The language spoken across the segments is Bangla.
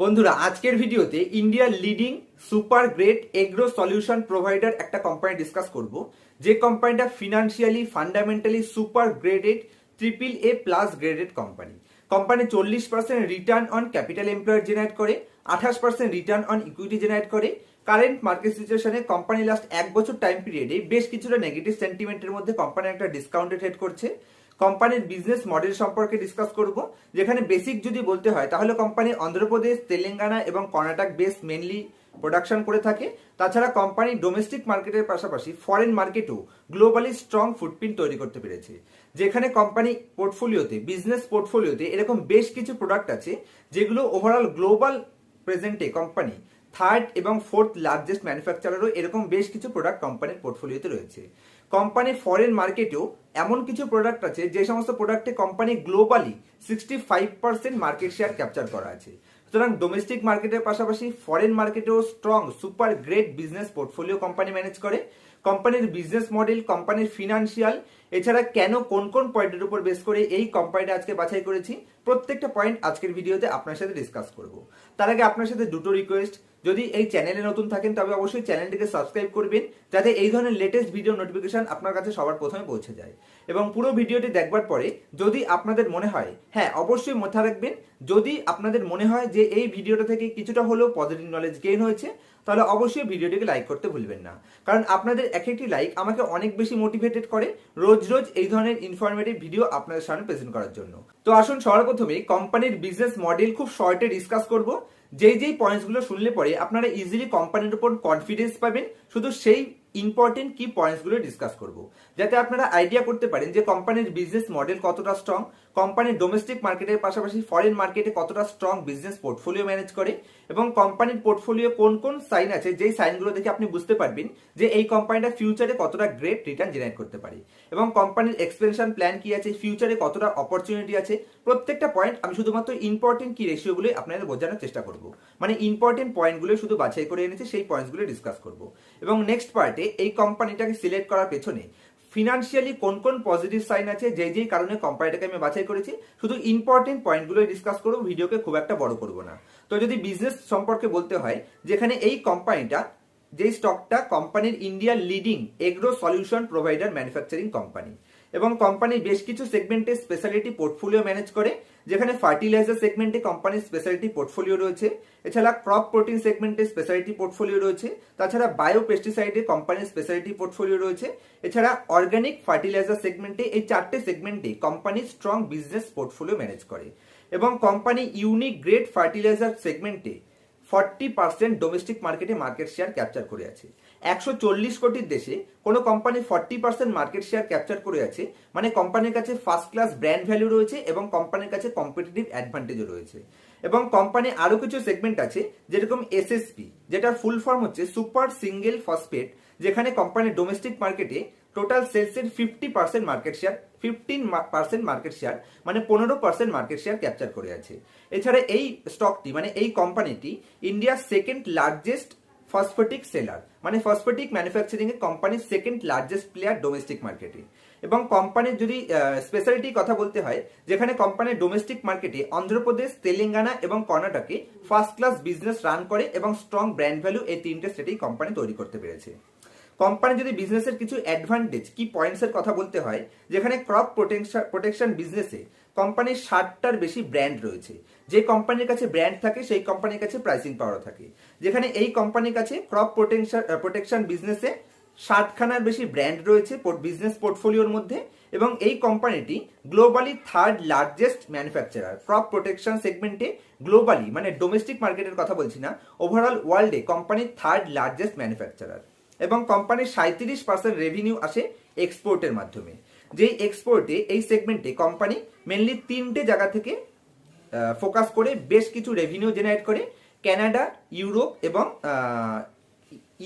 বন্ধুরা আজকের ভিডিওতে ইন্ডিয়ার leading super great agro solution provider একটা কোম্পানি ডিসকাস করব, যে কোম্পানিটা financially fundamentally super graded AAA+ graded company. Company 40% return on capital employed generate করে, 28% রিটার্ন অন ইকুইটি জেনারেট করে। কারেন্ট মার্কেট সিচুয়েশনে কোম্পানি লাস্ট এক বছর টাইম পিরিয়ডে বেশ কিছুটা নেগেটিভ সেন্টিমেন্টের মধ্যে কোম্পানি একটা ডিসকাউন্টে ট্রেড করছে। কোম্পানির বিজনেস মডেল সম্পর্কে ডিসকাস করব, যেখানে বেসিক যদি বলতে হয় তাহলে কোম্পানি অন্ধ্রপ্রদেশ, তেলেঙ্গানা এবং কর্ণাটক বেস মেনলি প্রোডাকশন করে থাকে। তাছাড়া কোম্পানি ডোমেস্টিক মার্কেটের পাশাপাশি ফরেন মার্কেটেও গ্লোবালি স্ট্রং ফুটপ্রিন্ট তৈরি করতে পেরেছে, যেখানে কোম্পানি পোর্টফোলিওতে বিজনেস পোর্টফোলিওতে এরকম বেশ কিছু প্রোডাক্ট আছে যেগুলো ওভারঅল গ্লোবাল প্রেজেন্টে কোম্পানি থার্ড এবং ফোর্থ লার্জেস্ট ম্যানুফ্যাকচারারও এরকম বেশ কিছু প্রোডাক্ট কোম্পানির পোর্টফোলিওতে রয়েছে। কোম্পানি ফরেন মার্কেটেও এমন কিছু প্রোডাক্ট আছে যে সমস্ত প্রোডাক্টে company globally 65% market share capture করা আছে। সুতরাং ডোমেস্টিক মার্কেটের পাশাপাশি ফরেন মার্কেটেও strong super great business portfolio company manage করে। কোম্পানির বিজনেস মডেল, কোম্পানির ফিনান্সিয়াল, এছাড়া কেন কোন কোন পয়েন্টের উপর বেস করে এই কোম্পানিটা আজকে বাছাই করেছি, প্রত্যেকটা পয়েন্ট আজকের ভিডিওতে আপনার সাথে ডিসকাস করব। তার আগে আপনার সাথে দুটো রিকোয়েস্ট, যদি এই চ্যানেলে নতুন থাকেন তবে অবশ্যই চ্যানেলটিকে সাবস্ক্রাইব করবেন, যাতে এই ধরনের লেটেস্ট ভিডিও নোটিফিকেশন আপনার কাছে সবার প্রথমে পৌঁছে যায়। এবং পুরো ভিডিওটি দেখবার পরে যদি আপনাদের মনে হয়, হ্যাঁ অবশ্যই মাথায় রাখবেন, যদি আপনাদের মনে হয় যে এই ভিডিওটা থেকে কিছুটা হলেও পজিটিভ নলেজ গেইন হয়েছে, তাহলে অবশ্যই ভিডিওটিকে লাইক করতে ভুলবেন না। কারণ আপনাদের এক একটি লাইক আমাকে অনেক বেশি মোটিভেটেড করে রোজ রোজ এই ধরনের ইনফরমেটিভ ভিডিও আপনাদের সামনে প্রেজেন্ট করার জন্য। তো আসুন সবার প্রথমে কোম্পানির বিজনেস মডেল খুব শর্টে ডিসকাস করব। যেই পয়েন্টসগুলো শুনলে পরে আপনারা ইজিলি কোম্পানির উপর কনফিডেন্স পাবেন, শুধু সেই ইম্পর্টেন্ট কি পয়েন্টসগুলো ডিসকাস করব, যাতে আপনারা আইডিয়া করতে পারেন যে কোম্পানির বিজনেস মডেল কতটা স্ট্রং, কোম্পানির ডোমেস্টিক মার্কেটের পাশাপাশি ফরেন মার্কেটে কতটা স্ট্রং বিজনেস পোর্টফোলিও ম্যানেজ করে, এবং কোম্পানির পোর্টফোলিও কোন কোন সাইন আছে যেই সাইনগুলো দেখে আপনি বুঝতে পারবেন যে এই কোম্পানিটা ফিউচারে কতটা গ্রেট রিটার্ন জেনারেট করতে পারে, এবং কোম্পানির এক্সপেনশন প্ল্যান কি আছে, ফিউচারে কতটা অপরচুনিটি আছে। প্রত্যেকটা পয়েন্ট আমি শুধুমাত্র ইম্পর্টেন্ট কি রেশিওগুলো আপনাদের বোঝানোর চেষ্টা করব, মানে ইম্পর্টেন্ট পয়েন্টগুলো শুধু বাছাই করে এনেছি, সেই পয়েন্টসগুলো ডিসকাস করব। এবং নেক্সট পার্টে এই কোম্পানিটাকে সিলেক্ট করার পেছনে ফিনান্সিয়ালি কোন কোন পজিটিভ সাইন আছে যেই কারণে কোম্পানিটাকে আমি বাছাই করেছি, শুধু ইম্পর্টেন্ট পয়েন্টগুলো ডিসকাস করব, ভিডিওকে খুব একটা বড় করব না। তো যদি বিজনেস সম্পর্কে বলতে হয়, যেখানে এই কোম্পানিটা, যেই স্টকটা কোম্পানির ইন্ডিয়ার leading agro solution provider manufacturing company, এবং কোম্পানি বেশ কিছু সেগমেন্টে স্পেশালিটি পোর্টফোলিও ম্যানেজ করে, যেখানে ফার্টিলাইজার সেগমেন্টে কোম্পানির স্পেশালিটি পোর্টফোলিও রয়েছে, এছাড়া ক্রপ প্রোটিন সেগমেন্টে স্পেশালিটি পোর্টফোলিও রয়েছে, তাছাড়া বায়ো পেস্টিসাইডে কোম্পানির স্পেশালিটি পোর্টফোলিও রয়েছে, এছাড়া অর্গানিক ফার্টিলাইজার সেগমেন্টে, এই চারটে সেগমেন্টে company strong business portfolio manage করে। এবং কোম্পানি ইউনিক গ্রেড ফার্টিলাইজার সেগমেন্টে 40% ডোমেস্টিক মার্কেটে মার্কেট শেয়ার ক্যাপচার করে আছে। 140 কোটির দেশে কোনো কোম্পানি 40% মার্কেট শেয়ার ক্যাপচার করে আছে, মানে কোম্পানির কাছে ফার্স্ট ক্লাস ব্র্যান্ড ভ্যালু রয়েছে এবং কোম্পানির কাছে কম্পিটিটিভ অ্যাডভান্টেজও রয়েছে। এবং কোম্পানি আরো কিছু সেগমেন্ট আছে, যেরকম এসএসপি, যেটা ফুল ফর্ম হচ্ছে সুপার সিঙ্গেল ফসফেট, যেখানে কোম্পানির ডোমেস্টিক মার্কেটে টোটাল সেলসের 50% মার্কেট শেয়ার, 15% মার্কেট শেয়ার, মানে 15% মার্কেট শেয়ার ক্যাপচার করে আছে। এছাড়া এই স্টকটি, মানে এই কোম্পানিটি ইন্ডিয়ার সেকেন্ড লার্জেস্ট ফসফেটিক সেলার, মানে ফসফেটিক ম্যানুফ্যাকচারিং এ কোম্পানির সেকেন্ড লার্জেস্ট প্লেয়ার ডোমেস্টিক মার্কেটে। এবং কোম্পানির যদি স্পেশালিটি কথা বলতে হয়, যেখানে কোম্পানির ডোমেস্টিক মার্কেটে অন্ধ্রপ্রদেশ, তেলেঙ্গানা এবং কর্ণাটকে ফার্স্ট ক্লাস বিজনেস রান করে এবং স্ট্রং ব্র্যান্ড ভ্যালু, এই তিনটে স্টেটেই কোম্পানি তৈরি করতে পেরেছে। কোম্পানি যদি বিজনেসের কিছু অ্যাডভান্টেজ কি পয়েন্টসের কথা বলতে হয়, যেখানে ক্রপ প্রোটেকশন বিজনেসে কোম্পানির 60টার বেশি ব্র্যান্ড রয়েছে। যে কোম্পানির কাছে ব্র্যান্ড থাকে সেই কোম্পানির কাছে প্রাইসিং পাওয়ার থাকে, যেখানে এই কোম্পানির কাছে ক্রপ প্রোটেকশন বিজনেসে 60খানার বেশি ব্র্যান্ড রয়েছে বিজনেস পোর্টফোলিওর মধ্যে। এবং এই কোম্পানিটি globally third largest manufacturer crop protection সেগমেন্টে, গ্লোবালি মানে ডোমেস্টিক মার্কেটের কথা বলছি না, ওভারঅল ওয়ার্ল্ডে কোম্পানির থার্ড লার্জেস্ট ম্যানুফ্যাকচারার। এবং কোম্পানির 37% রেভিনিউ আসে এক্সপোর্টের মাধ্যমে, যেই এক্সপোর্টে এই সেগমেন্টে কোম্পানি মেনলি 3টে জায়গা থেকে ফোকাস করে বেশ কিছু রেভিনিউ জেনারেট করে, কানাডা, ইউরোপ এবং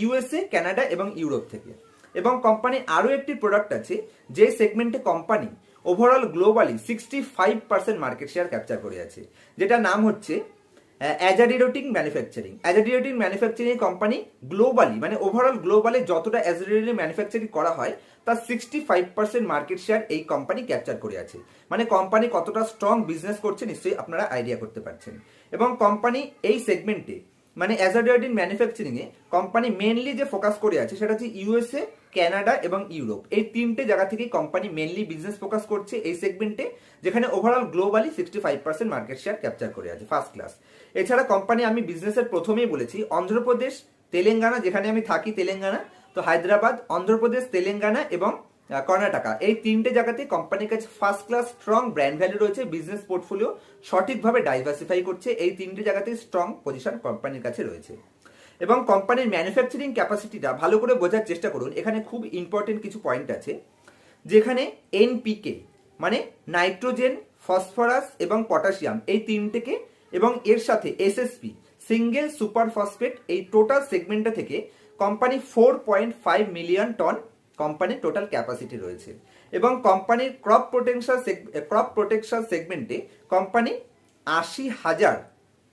ইউএসএ, কানাডা এবং ইউরোপ থেকে। এবং কোম্পানি আরও একটি প্রোডাক্ট আছে যে সেগমেন্টে company overall globally 65% market share capture করে আছে, যেটা নাম হচ্ছে অ্যাজাডিরেটিং ম্যানুফ্যাকচারিং। অ্যাজাডিরেটিং ম্যানুফ্যাকচারিং কোম্পানি গ্লোবালি, মানে ওভারঅল গ্লোবালে যতটা অ্যাজাডিরেটিং ম্যানুফ্যাকচারিং করা হয় তার 65% মার্কেট শেয়ার এই কোম্পানি ক্যাপচার করে আছে। মানে কোম্পানি কতটা স্ট্রং বিজনেস করছে নিশ্চয়ই আপনারা আইডিয়া করতে পারছেন। এবং কোম্পানি এই সেগমেন্টে মানে অ্যাজার্ডার্ড ইন ম্যানুফ্যাকচারিং এ কোম্পানি মেনলি যে ফোকাস করে আছে সেটা হচ্ছে ইউএসএ, কানাডা এবং ইউরোপ। এই তিনটে জায়গা থেকেই কোম্পানি মেনলি বিজনেস ফোকাস করছে এই সেগমেন্টে, যেখানে overall globally 65% market share capture করে আছে, ফার্স্ট ক্লাস। এছাড়া কোম্পানি, আমি বিজনেসের প্রথমেই বলেছি, অন্ধ্রপ্রদেশ, তেলেঙ্গানা, যেখানে আমি থাকি তেলেঙ্গানা, তো হায়দ্রাবাদ, অন্ধ্রপ্রদেশ, তেলেঙ্গানা এবং কর্ণাটকা, এই তিনটে জায়গাতে কোম্পানির কাছে first class strong brand value রয়েছে। বিজনেস পোর্টফোলিও সঠিকভাবে ডাইভার্সিফাই করছে, এই তিনটে জায়গাতে স্ট্রং পজিশন কোম্পানির কাছে রয়েছে। এবং কোম্পানির ম্যানুফ্যাকচারিং ক্যাপাসিটিটা ভালো করে বোঝার চেষ্টা করুন। এখানে খুব ইম্পর্টেন্ট কিছু পয়েন্ট আছে, যেখানে এনপিকে মানে নাইট্রোজেন, ফসফরাস এবং পটাশিয়াম, এই তিনটেকে, এবং এর সাথে এসএসপি সিঙ্গেল সুপার ফসফেট, এই টোটাল সেগমেন্টটা থেকে কোম্পানি 4.5 মিলিয়ন টন কোম্পানির টোটাল ক্যাপাসিটি রয়েছে। এবং কোম্পানির ক্রপ প্রোটেকশন সেগমেন্টে company 80,000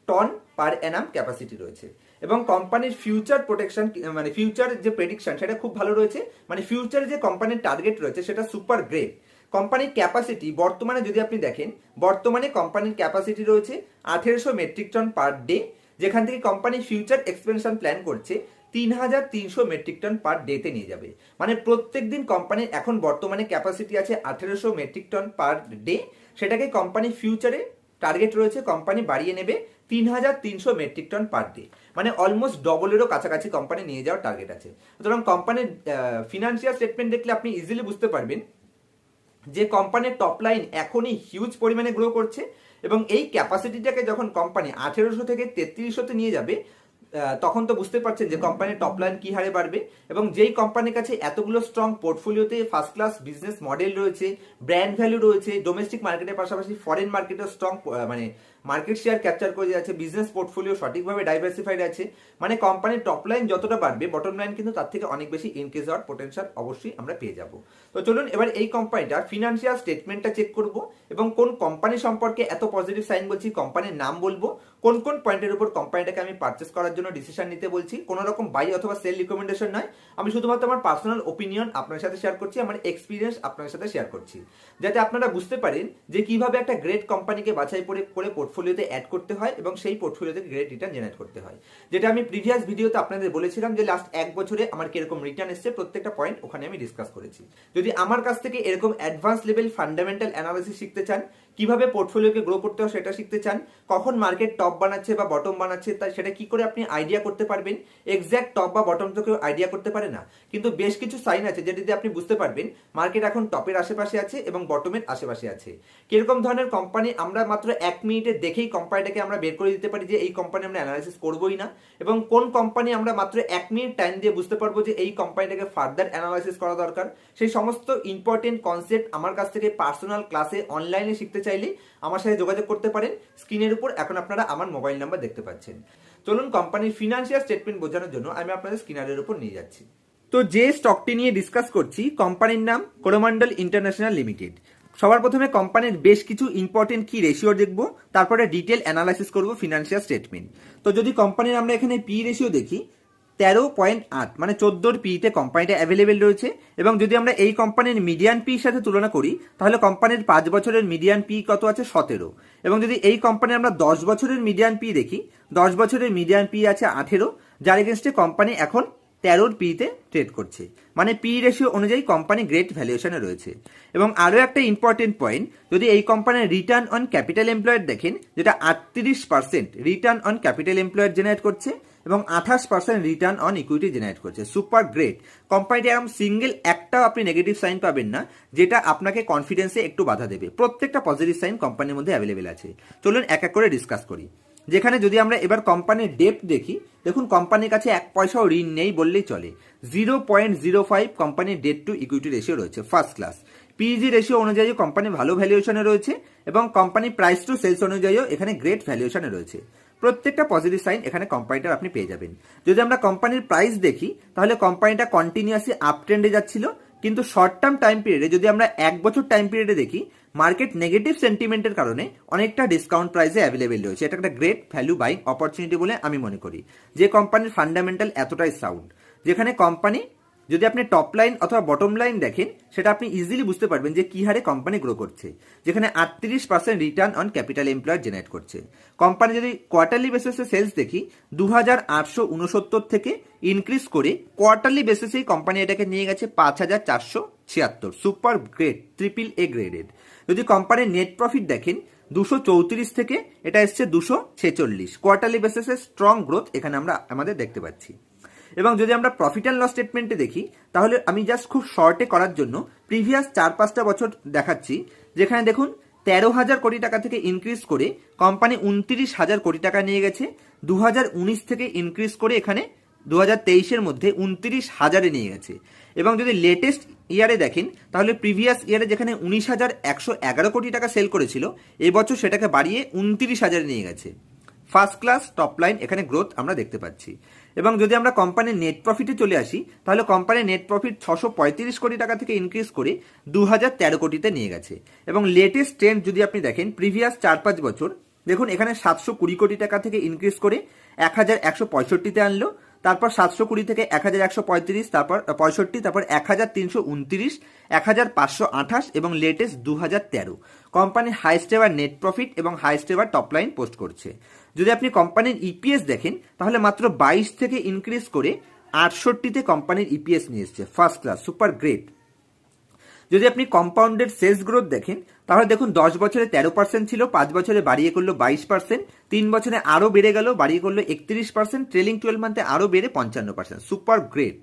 ton per annum capacity রয়েছে। এবং কোম্পানির ফিউচার প্রোটেকশন মানে ফিউচার যে প্রেডিকশন সেটা খুব ভালো রয়েছে। মানে ফিউচারে যে কোম্পানির টার্গেট রয়েছে সেটা সুপার গ্রেট। কোম্পানির ক্যাপাসিটি বর্তমানে যদি আপনি দেখেন, বর্তমানে কোম্পানির ক্যাপাসিটি রয়েছে 1800 মেট্রিক টন পার ডে, যেখান থেকে কোম্পানি ফিউচার এক্সপেনশন প্ল্যান করছে 3300 মেট্রিক টন পার ডেতে নিয়ে যাবে। মানে প্রত্যেক দিন কোম্পানির এখন বর্তমানে ক্যাপাসিটি আছে 1800 মেট্রিক টন পার ডে, সেটাকে কোম্পানি ফিউচারে টার্গেট রয়েছে কোম্পানি বাড়িয়ে নেবে 3300 মেট্রিক টন পার ডে। মানে অলমোস্ট ডবলেরও কাছাকাছি কোম্পানি নিয়ে যাওয়ার টার্গেট আছে। সুতরাং কোম্পানির ফিনান্সিয়াল স্টেটমেন্ট দেখলে আপনি ইজিলি বুঝতে পারবেন যে কোম্পানির টপ লাইন এখনই হিউজ পরিমাণে গ্রো করছে। এবং এই ক্যাপাসিটিটাকে যখন কোম্পানি 1800 থেকে 3300 নিয়ে যাবে, তখন তো বুঝতে পারছেন যে কোম্পানির টপ লাইন কি হারে বাড়বে। এবং যেই কোম্পানির কাছে এতগুলো স্ট্রং পোর্টফোলিওতে ফার্স্ট ক্লাস বিজনেস মডেল রয়েছে, ব্র্যান্ড ভ্যালু রয়েছে, ডোমেস্টিক মার্কেটের পাশাপাশি ফরেন মার্কেটেও স্ট্রং মানে মার্কেট শেয়ার ক্যাপচার করে যাচ্ছে, বিজনেস পোর্টফোলিও সঠিকভাবে ডাইভার্সিফাইড আছে, মানে কোম্পানির টপ লাইন যতটা বাড়বে বটম লাইন কিন্তু তার থেকে অনেক বেশি ইনক্রিজ হওয়ার পোটেনশিয়াল অবশ্যই আমরা পেয়ে যাব। তো চলুন এবার এই কোম্পানিটার ফিনান্সিয়াল স্টেটমেন্টটা চেক করব এবং কোন কোম্পানি সম্পর্কে এত পজিটিভ সাইন বলছি, কোম্পানির নাম বলবো, কোন কোন পয়েন্টের উপর কোম্পানিটাকে আমি পারচেস করার জন্য ডিসিশন নিতে বলছি। কোনো রকম বাই অথবা সেল রিকমেন্ডেশন নয়, আমি শুধুমাত্র আমার পার্সোনাল ওপিনিয়ন আপনার সাথে শেয়ার করছি, আমার এক্সপিরিয়েন্স আপনার সাথে শেয়ার করছি, যাতে আপনারা বুঝতে পারেন যে কিভাবে একটা গ্রেট কোম্পানিকে বাছাই করে পোর্টফোলিওতে অ্যাড করতে হয় এবং সেই পোর্টফোলিও থেকে গ্রেট রিটার্ন জেনারেট করতে হয়। যেটা আমি প্রিভিয়াস ভিডিওতে আপনাদের বলেছিলাম যে লাস্ট এক বছরে আমার কিরকম রিটার্ন এসছে, প্রত্যেকটা পয়েন্ট ওখানে আমি ডিসকাস করেছি। যদি আমার কাছ থেকে এরকম অ্যাডভান্স লেভেল ফান্ডামেন্টাল অ্যানালিসিস শিখতে চান, কিভাবে পোর্টফোলিওকে গ্রো করতে হয় সেটা শিখতে চান, কখন মার্কেট টপ বানাচ্ছে বা বটম বানাচ্ছে তাই সেটা কি করে আপনি আইডিয়া করতে পারবেন, এক্স্যাক্ট টপ বা বটম তো কেউ আইডিয়া করতে পারে না, কিন্তু বেশ কিছু সাইন আছে যেটা দিয়ে আপনি বুঝতে পারবেন মার্কেট এখন টপের আশেপাশে আছে এবং বটমের আশেপাশে আছে। কিরকম ধরনের কোম্পানি আমরা মাত্র 1 মিনিটে দেখেই কোম্পানিটাকে আমরা বের করে দিতে পারি যে এই কোম্পানি আমরা অ্যানালাইসিস করবোই না, এবং কোন কোম্পানি আমরা মাত্র 1 মিনিট টাইম দিয়ে বুঝতে পারবো যে এই কোম্পানিটাকে ফার্দার অ্যানালাইসিস করা দরকার। সেই সমস্ত ইম্পর্টেন্ট কনসেপ্ট আমার কাছ থেকে পার্সোনাল ক্লাসে অনলাইনে শিখতে চাইলে আমার সাথে যোগাযোগ করতে পারেন। স্ক্রিনের উপর এখন আপনারা আমার মোবাইল নাম্বার দেখতে পাচ্ছেন। চলুন কোম্পানির ফিনান্সিয়াল স্টেটমেন্ট বোঝানোর জন্য আমি আপনাদের স্ক্রিনের উপর নিয়ে যাচ্ছি। তো যে স্টকটি নিয়ে ডিসকাস করছি, কোম্পানির নাম করোমন্ডল ইন্টারন্যাশনাল লিমিটেড। সবার প্রথমে কোম্পানির বেশ কিছু ইম্পর্টেন্ট কি রেশিও দেখব, তারপরে ডিটেল অ্যানালাইসিস করব ফিনান্সিয়াল স্টেটমেন্ট। তো যদি কোম্পানির আমরা এখানে পি রেশিও দেখি 13.8 মানে 14 পিতে কোম্পানিটা অ্যাভেলেবেল রয়েছে। এবং যদি আমরা এই কোম্পানির মিডিয়ান পির সাথে তুলনা করি তাহলে কোম্পানির 5 বছরের মিডিয়ান পি কত আছে 17। এবং যদি এই কোম্পানি আমরা 10 বছরের মিডিয়ান পি দেখি, 10 বছরের মিডিয়ান পি আছে 18, যার এগেনস্টে কোম্পানি এখন 13 পিতে ট্রেড করছে। মানে পি রেশিও অনুযায়ী কোম্পানি গ্রেট ভ্যালুয়েশনে রয়েছে। এবং আরও একটা ইম্পর্টেন্ট পয়েন্ট, যদি এই কোম্পানির রিটার্ন অন ক্যাপিটাল এমপ্লয়েড দেখেন, যেটা 38% return on capital employed generate করছে এবং 28% রিটার্ন অন ইকুইটি জেনারেট করছে। সুপার গ্রেট কোম্পানিটি, এরকম সিঙ্গেল একটাও আপনি নেগেটিভ সাইন পাবেন না যেটা আপনাকে কনফিডেন্সে একটু বাধা দেবে। প্রত্যেকটা পজিটিভ সাইন কোম্পানির মধ্যে অ্যাভেলেবেল আছে। চলুন এক এক করে ডিসকাস করি। যেখানে যদি আমরা এবার কোম্পানির ডেপ্ট দেখি, দেখুন কোম্পানির কাছে 1 পয়সাও ঋণ নেই বললেই চলে। 0.05 কোম্পানির ডেট টু ইকুইটি রেশিও রয়েছে, ফার্স্ট ক্লাস। পিইজি রেশিও অনুযায়ী কোম্পানি ভালো ভ্যালুয়েশনে রয়েছে এবং কোম্পানি প্রাইস টু সেলস অনুযায়ীও এখানে গ্রেট ভ্যালুয়েশনে রয়েছে। প্রত্যেকটা পজিটিভ সাইন এখানে কোম্পানিটার আপনি পেয়ে যাবেন। যদি আমরা কোম্পানির প্রাইস দেখি তাহলে কোম্পানিটা কন্টিনিউয়াসলি আপ ট্রেন্ডে যাচ্ছিল, কিন্তু শর্ট টার্ম টাইম পিরিয়ডে যদি আমরা 1 বছর টাইম পিরিয়ডে দেখি, মার্কেট নেগেটিভ সেন্টিমেন্টের কারণে অনেকটা ডিসকাউন্ট প্রাইসে অ্যাভেলেবেল রয়েছে। এটা একটা গ্রেট ভ্যালু বাইং অপরচুনিটি বলে আমি মনে করি, যে কোম্পানির ফান্ডামেন্টাল এতটাই সাউন্ড, যেখানে কোম্পানি যদি আপনি টপ লাইন অথবা বটম লাইন দেখেন সেটা আপনি ইজিলি বুঝতে পারবেন যে কি হারে কোম্পানি গ্রো করছে, যেখানে 38% return on capital employed generate করছে। কোম্পানি যদি কোয়ার্টারলি বেসিসে সেলস দেখি 2869 থেকে ইনক্রিজ করে কোয়ার্টারলি বেসিসেই কোম্পানি এটাকে নিয়ে গেছে 5476, super grade triple A graded. যদি কোম্পানির নেট প্রফিট দেখেন 234 থেকে এটা এসছে 246, কোয়ার্টারলি বেসিসে স্ট্রং গ্রোথ এখানে আমরা আমাদের দেখতে পাচ্ছি। এবং যদি আমরা প্রফিট অ্যান্ড লস স্টেটমেন্টে দেখি তাহলে আমি জাস্ট খুব শর্টে করার জন্য প্রিভিয়াস 4-5টা বছর দেখাচ্ছি, যেখানে দেখুন 13,000 কোটি টাকা থেকে ইনক্রিজ করে কোম্পানি 29,000 কোটি টাকা নিয়ে গেছে, 2019 থেকে ইনক্রিজ করে এখানে 2023-এর মধ্যে 29,000-এ নিয়ে গেছে। এবং যদি লেটেস্ট ইয়ারে দেখেন তাহলে প্রিভিয়াস ইয়ারে যেখানে 19,111 কোটি টাকা সেল করেছিল এবছর সেটাকে বাড়িয়ে 29,000-এ নিয়ে গেছে। ফার্স্ট ক্লাস টপ লাইন এখানে গ্রোথ আমরা দেখতে পাচ্ছি। এবং যদি আমরা কোম্পানির নেট প্রফিটে চলে আসি তাহলে কোম্পানির নেট প্রফিট 635 কোটি টাকা থেকে ইনক্রিজ করে 2013 কোটিতে নিয়ে গেছে। এবং লেটেস্ট ট্রেন্ড যদি আপনি দেখেন প্রিভিয়াস 4-5 বছর দেখুন এখানে 720 কোটি টাকা থেকে ইনক্রিজ করে 1165-তে আনলো, তারপর 720 থেকে 1135, তারপর 65, তারপর 1329, 1528 এবং লেটেস্ট 2013 কোম্পানির হাইস্ট এভার নেট প্রফিট এবং highest ever top line post করছে। যদি আপনি কোম্পানির ইপিএস দেখেন তাহলে মাত্র 22 থেকে ইনক্রিজ করে 68-তে কোম্পানির ইপিএস নিয়ে এসছে, ফার্স্ট ক্লাস সুপার গ্রেট। যদি আপনি কম্পাউন্ডেড সেলস গ্রোথ দেখেন তাহলে দেখুন 10 বছরে 13% ছিল, 5 বছরে বাড়িয়ে করলো 22%, 3 বছরে আরও বেড়ে গেল বাড়িয়ে করলো 31%, ট্রেলিং 12 মান্থে আরও বেড়ে 55%, সুপার গ্রেট।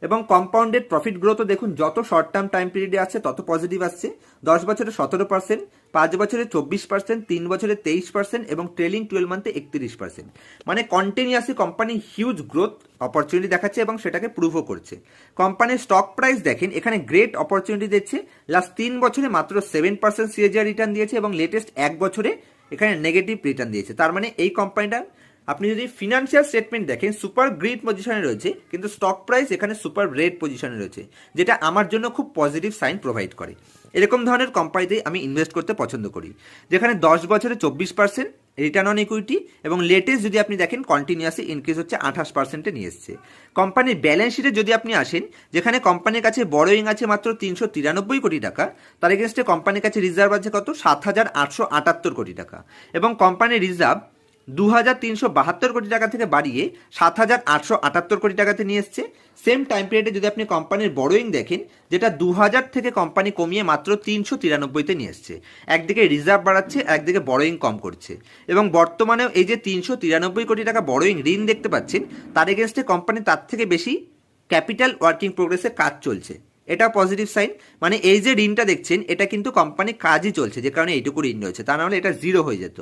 এবং কম্পাউন্ডেড প্রফিট গ্রোথও দেখুন যত শর্ট টার্ম টাইম পিরিয়ডে আসছে তত পজিটিভ আসছে, 10 বছরে 17%, 5 বছরে 24%, 3 বছরে 23% এবং ট্রেলিং 12 মান্থে 31%। মানে continuously company huge growth opportunity দেখাচ্ছে এবং সেটাকে প্রুভও করছে। কোম্পানির স্টক প্রাইস দেখেন এখানে গ্রেট অপরচুনিটি দিচ্ছে, লাস্ট 3 বছরে মাত্র 7% সিএজিআর রিটার্ন দিয়েছে এবং লেটেস্ট 1 বছরে এখানে নেগেটিভ রিটার্ন দিয়েছে। তার মানে এই কোম্পানিটা আপনি যদি ফিনান্সিয়াল স্টেটমেন্ট দেখেন সুপার গ্রেট পজিশনে রয়েছে, কিন্তু স্টক প্রাইস এখানে সুপার রেড পজিশনে রয়েছে, যেটা আমার জন্য খুব পজিটিভ সাইন প্রোভাইড করে। এরকম ধরনের কোম্পানিতে আমি ইনভেস্ট করতে পছন্দ করি, যেখানে 10 বছরে 24% রিটার্ন অন ইকুইটি এবং লেটেস্ট যদি আপনি দেখেন কন্টিনিউয়াসলি ইনক্রিজ হচ্ছে 28%-এ নিয়ে এসছে। কোম্পানির ব্যালেন্স শিটে যদি আপনি আসেন যেখানে কোম্পানির কাছে বড়োইং আছে মাত্র 393 কোটি টাকা, তার এগেনস্টে কোম্পানির কাছে রিজার্ভ আছে কত 7,878 কোটি টাকা এবং কোম্পানির রিজার্ভ 2,372 কোটি টাকা থেকে বাড়িয়ে 7,878 কোটি টাকাতে নিয়ে এসছে। সেম টাইম পিরিয়ডে যদি আপনি কোম্পানির বড়োইং দেখেন যেটা 2,000 থেকে কোম্পানি কমিয়ে মাত্র 393-তে নিয়ে এসছে, একদিকে রিজার্ভ বাড়াচ্ছে একদিকে বড়োইং কম করছে। এবং বর্তমানেও এই যে 393 কোটি টাকা বড়োইং ঋণ দেখতে পাচ্ছেন তার এগেনস্টে কোম্পানি তার থেকে বেশি ক্যাপিটাল ওয়ার্কিং প্রোগ্রেসে কাজ চলছে, এটা পজিটিভ সাইন। মানে এই যে ঋণটা দেখছেন এটা কিন্তু কোম্পানির কাজই চলছে, যে কারণে এইটুকু ঋণ রয়েছে, তা নাহলে এটা জিরো হয়ে যেত।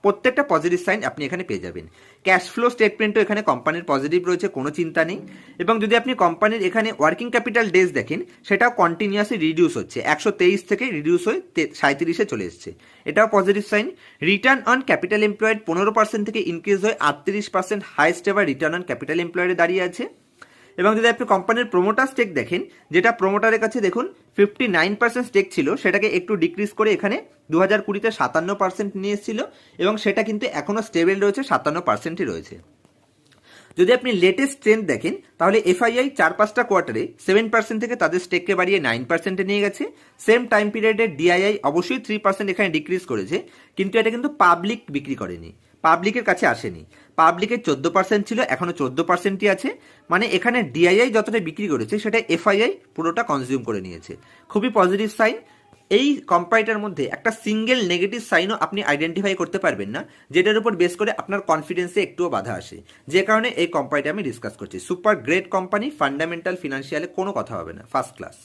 প্রত্যেকটা পজিটিভ সাইন আপনি এখানে পেয়ে যাবেন। ক্যাশ ফ্লো স্টেটমেন্টও এখানে কোম্পানির পজিটিভ রয়েছে, কোনো চিন্তা নেই। এবং যদি আপনি কোম্পানির এখানে ওয়ার্কিং ক্যাপিটাল ডেজ দেখেন সেটাও কন্টিনিউয়াসলি রিডিউস হচ্ছে, 123 থেকে রিডিউস হয়ে 37-এ চলে এসছে, এটাও positive sign. Return on capital employed 15% থেকে ইনক্রিজ হয়ে 38% highest ever return on capital এমপ্লয়েডে দাঁড়িয়ে আছে। এবং যদি আপনি কোম্পানির প্রোমোটার স্টেক দেখেন যেটা প্রোমোটারের কাছে দেখুন 59% স্টেক ছিল, সেটাকে একটু ডিক্রিজ করে এখানে 2020-তে 57% নিয়ে এসেছিল এবং সেটা কিন্তু এখনও স্টেবল রয়েছে, 57%ই রয়েছে। যদি আপনি লেটেস্ট ট্রেন্ড দেখেন তাহলে এফআইআই 4-5টা কোয়ার্টারে 7% থেকে তাদের স্টেককে বাড়িয়ে 9%-এ নিয়ে গেছে। সেম টাইম পিরিয়ডে ডিআইআই অবশ্যই 3% এখানে ডিক্রিজ করেছে, কিন্তু এটা কিন্তু পাবলিক বিক্রি করেনি, পাবলিকের কাছে আসেনি। পাবলিকের 14% ছিল, এখনো 14%ই আছে। মানে এখানে ডিআইআই যতটা বিক্রি করেছে সেটা এফআইআই পুরোটা কনজিউম করে নিয়েছে, খুবই পজিটিভ সাইন। এই কোম্পানিটার মধ্যে একটা সিঙ্গেল নেগেটিভ সাইনও আপনি আইডেন্টিফাই করতে পারবেন না, যেটার উপর বেস করে আপনার কনফিডেন্সে একটুও বাধা আসে, যে কারণে এই কোম্পানিটা আমি ডিসকাস করছি। সুপার গ্রেট কোম্পানি, ফান্ডামেন্টাল ফিনান্সিয়ালে কোনো কথা হবে না, ফার্স্ট ক্লাস।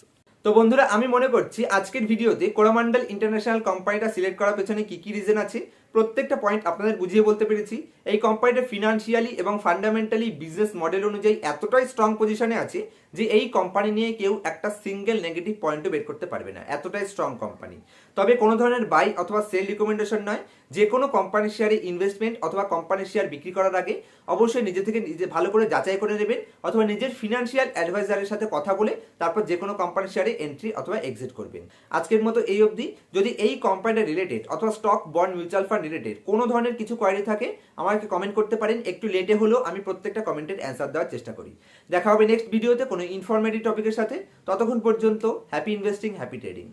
তো বন্ধুরা আমি মনে করছি আজকের ভিডিওতে কোরোমান্ডল ইন্টারন্যাশনাল কোম্পানিটা সিলেক্ট করার পেছনে কি কি রিজন আছে প্রত্যেকটা পয়েন্ট আপনাদের বুঝিয়ে বলতে পেরেছি। এই কোম্পানিটা ফিনান্সিয়ালি এবং ফান্ডামেন্টালি বিজনেস মডেল অনুযায়ী এতটাই স্ট্রং পজিশনে আছে যে এই কোম্পানি নিয়ে কেউ একটা সিঙ্গেল নেগেটিভ পয়েন্টও বের করতে পারবে না, এতটাই স্ট্রং কোম্পানি। তবে কোনো ধরনের বাই অথবা সেল রিকমেন্ডেশন নয়, যে কোনো কোম্পানির শেয়ারে ইনভেস্টমেন্ট অথবা কোম্পানির শেয়ার বিক্রি করার আগে অবশ্যই নিজে থেকে নিজে ভালো করে যাচাই করে নেবেন অথবা নিজের ফিনান্সিয়াল অ্যাডভাইজারের সাথে কথা বলে তারপর যে কোনো কোম্পানির শেয়ারে এন্ট্রি অথবা এক্সিট করবেন। আজকের মতো এই অবধি। যদি এই কোম্পানিটা রিলেটেড অথবা stock, bond, mutual fund related কোনো ধরনের কিছু কোয়ারি থাকে আমাকে কমেন্ট করতে পারেন, একটু লেটে হলেও আমি প্রত্যেকটা কমেন্টের অ্যান্সার দেওয়ার চেষ্টা করি। দেখা হবে নেক্সট ভিডিওতে কোনো ইনফরমেটিভ টপিকের সাথে। ততক্ষণ পর্যন্ত হ্যাপি ইনভেস্টিং, হ্যাপি ট্রেডিং।